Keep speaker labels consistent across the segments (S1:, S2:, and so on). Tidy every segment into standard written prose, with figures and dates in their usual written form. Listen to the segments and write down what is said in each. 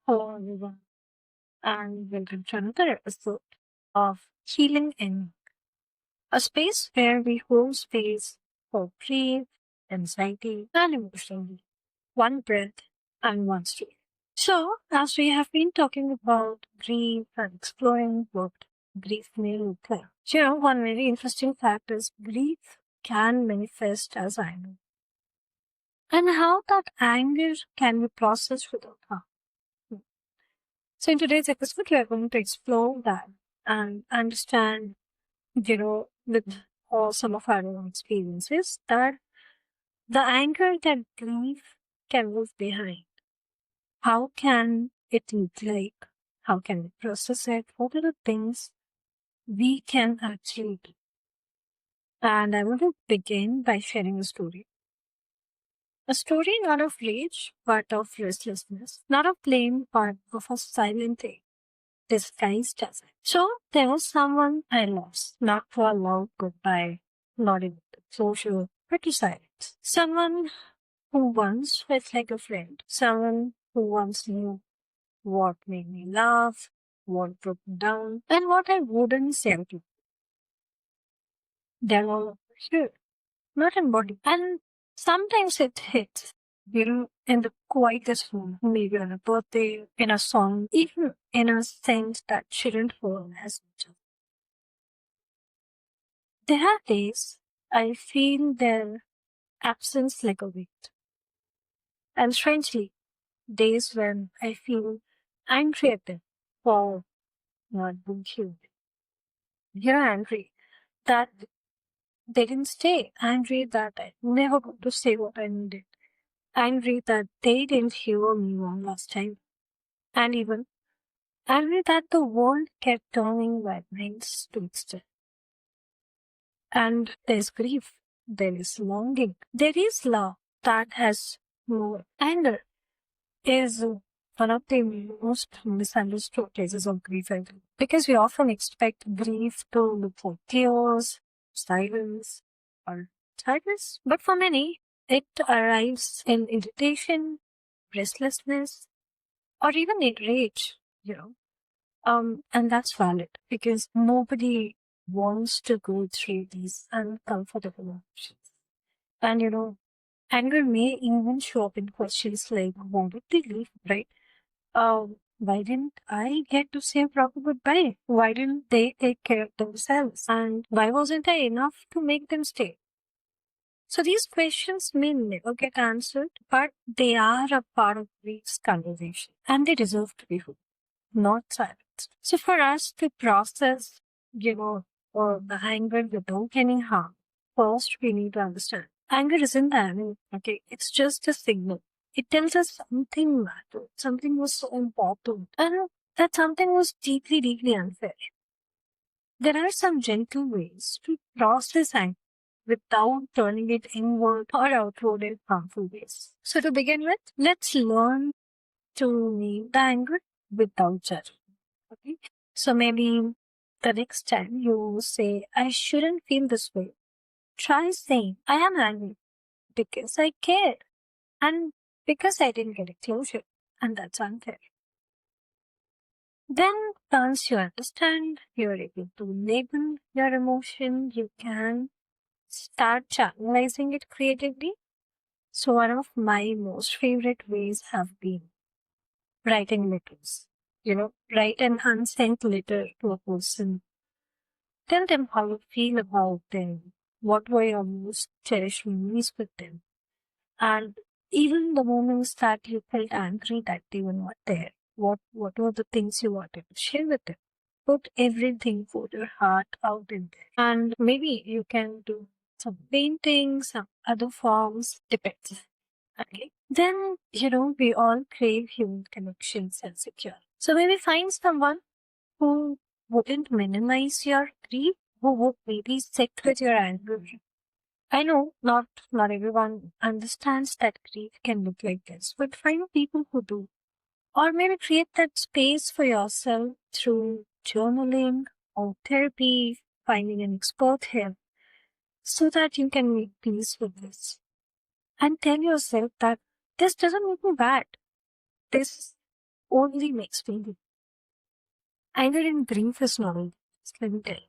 S1: Hello, everyone, and welcome to another episode of Healing In, a space where we hold space for grief, anxiety, and emotion, one breath and one story. So, as we have been talking about grief and exploring what grief may look like, one very interesting fact is grief can manifest as anger, and how that anger can be processed without harm. So in today's episode, we are going to explore that and understand, with all some of our own experiences, that the anger that grief can leave behind. How can it look like? How can we process it? What are the things we can actually do? And I want to begin by sharing a story. A story not of rage, but of restlessness, not of blame, but of a silent ache disguised as it. So there was someone I lost, not for a loud goodbye, not in closure, but to silence. Someone who once felt like a friend, someone who once knew what made me laugh, what broke me down, and what I wouldn't say to. They're all here, not in body. And sometimes it hits, in the quietest room, maybe on a birthday, in a song, even in a sense that shouldn't hold as much. There are days I feel their absence like a weight. And strangely, days when I feel angry at them for not being human. You're angry that they didn't stay. Angry that I never got to say what I needed. Angry that they didn't hear me one last time. And even angry that the world kept turning my mind stood still. And there's grief. There is longing. There is love that has more anger is one of the most misunderstood cases of grief, I think. Because we often expect grief to look like tears, silence, or sadness. But for many, it arrives in irritation, restlessness, or even in rage. And that's valid because nobody wants to go through these uncomfortable emotions. And anger may even show up in questions like, why did they leave, right? Why didn't I get to say a proper goodbye? Why didn't they take care of themselves? And why wasn't I enough to make them stay? So these questions may never get answered, but they are a part of this conversation and they deserve to be heard, not silenced. So for us to process, the anger without any harm, first we need to understand anger isn't the enemy, okay? It's just a signal. It tells us something mattered, something was so important, and that something was deeply, deeply unfair. There are some gentle ways to process anger without turning it inward or outward in harmful ways. So to begin with, let's learn to name the anger without judgment. Okay. So maybe the next time you say, I shouldn't feel this way, try saying, I am angry because I care and because I didn't get a closure. And that's unfair. Then, once you understand, you're able to label your emotion, you can start channelizing it creatively. So, one of my most favorite ways have been writing letters. Write an unsent letter to a person. Tell them how you feel about them. What were your most cherished memories with them? And even the moments that you felt angry that they were not there. What were the things you wanted to share with them? Put everything, put your heart out in there. And maybe you can do some painting, some other forms, depends. Okay. Then, we all crave human connections and secure. So maybe find someone who wouldn't minimize your grief, who would maybe sit with your anger. I know not everyone understands that grief can look like this, but find people who do. Or maybe create that space for yourself through journaling or therapy, finding an expert help, so that you can make peace with this. And tell yourself that this doesn't make me bad. This only makes me weak. Anger and grief is normal. Let me tell you.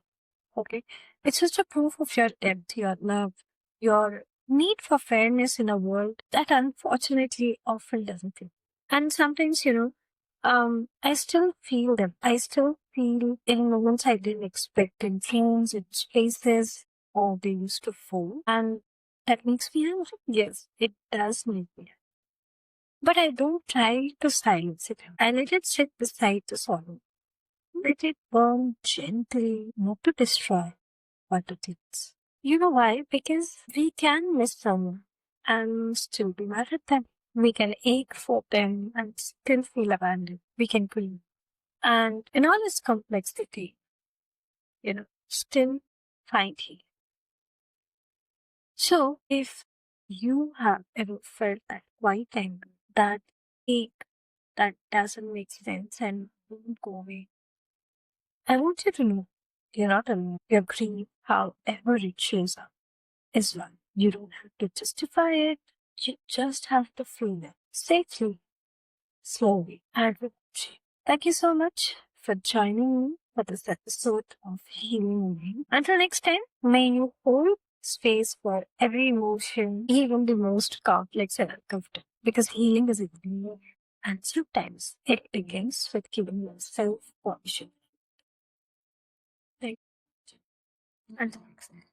S1: Okay. It's just a proof of your depth, your love, your need for fairness in a world that unfortunately often doesn't feel. And sometimes, I still feel them. I still feel in moments I didn't expect, in things, in spaces, or they used to fall. And that makes me angry. Yes, it does make me angry. But I don't try to silence it. I let it sit beside the sorrow. Let it burn gently, not to destroy, but to teach. You know why? Because we can miss someone and still be mad at them. We can ache for them and still feel abandoned. We can grieve. And in all its complexity, still find healing. So if you have ever felt that quiet anger, that ache that doesn't make sense and won't go away, I want you to know you're not alone. Your grief, however it shows up, is one. You don't have to justify it. You just have to feel it safely, slowly, and with joy. Thank you so much for joining me for this episode of Healing Me. Until next time, may you hold space for every emotion, even the most complex and uncomfortable. Because healing is a journey, and sometimes it begins with giving yourself permission. Thank you. Until next time.